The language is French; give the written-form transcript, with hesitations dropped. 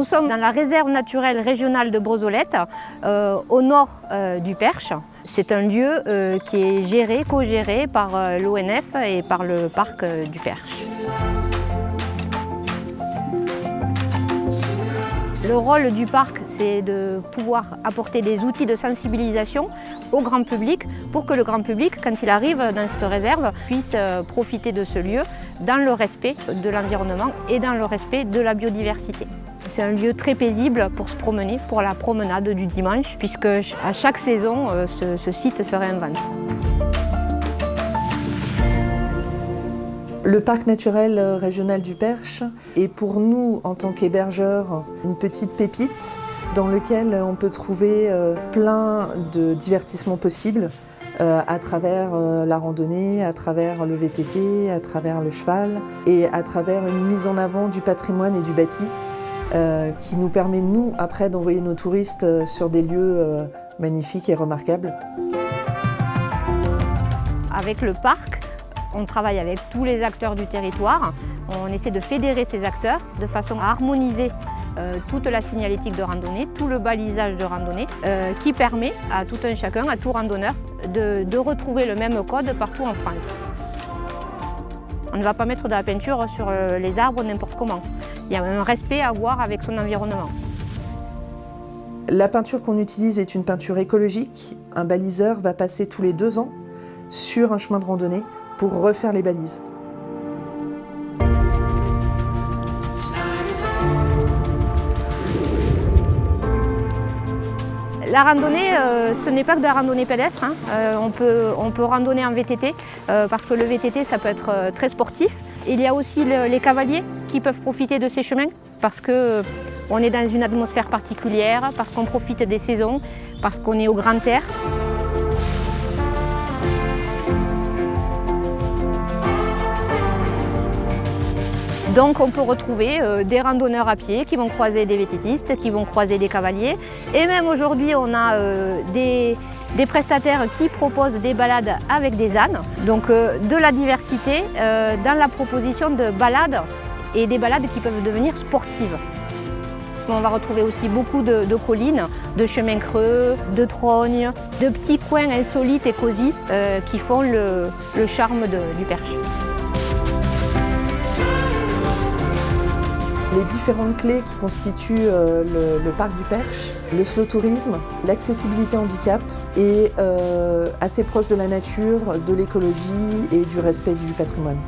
Nous sommes dans la réserve naturelle régionale de Brozolette, au nord du Perche. C'est un lieu qui est géré, co-géré par l'ONF et par le parc du Perche. Le rôle du parc, c'est de pouvoir apporter des outils de sensibilisation au grand public pour que le grand public, quand il arrive dans cette réserve, puisse profiter de ce lieu dans le respect de l'environnement et dans le respect de la biodiversité. C'est un lieu très paisible pour se promener, pour la promenade du dimanche, puisque à chaque saison, ce site se réinvente. Le parc naturel régional du Perche est pour nous, en tant qu'hébergeurs, une petite pépite dans laquelle on peut trouver plein de divertissements possibles à travers la randonnée, à travers le VTT, à travers le cheval et à travers une mise en avant du patrimoine et du bâti qui nous permet, nous, après, d'envoyer nos touristes sur des lieux magnifiques et remarquables. Avec le parc, on travaille avec tous les acteurs du territoire. On essaie de fédérer ces acteurs de façon à harmoniser toute la signalétique de randonnée, tout le balisage de randonnée, qui permet à tout un chacun, à tout randonneur, de retrouver le même code partout en France. On ne va pas mettre de la peinture sur les arbres n'importe comment. Il y a un respect à avoir avec son environnement. La peinture qu'on utilise est une peinture écologique. Un baliseur va passer tous les 2 ans sur un chemin de randonnée pour refaire les balises. La randonnée, ce n'est pas que de la randonnée pédestre. On peut randonner en VTT parce que le VTT, ça peut être très sportif. Il y a aussi les cavaliers qui peuvent profiter de ces chemins parce qu'on est dans une atmosphère particulière, parce qu'on profite des saisons, parce qu'on est au grand air. Donc on peut retrouver des randonneurs à pied qui vont croiser des VTTistes, qui vont croiser des cavaliers. Et même aujourd'hui, on a des prestataires qui proposent des balades avec des ânes. Donc de la diversité dans la proposition de balades et des balades qui peuvent devenir sportives. On va retrouver aussi beaucoup de collines, de chemins creux, de trognes, de petits coins insolites et cosy qui font le charme du Perche. Les différentes clés qui constituent le parc du Perche, le slow tourisme, l'accessibilité handicap et assez proche de la nature, de l'écologie et du respect du patrimoine.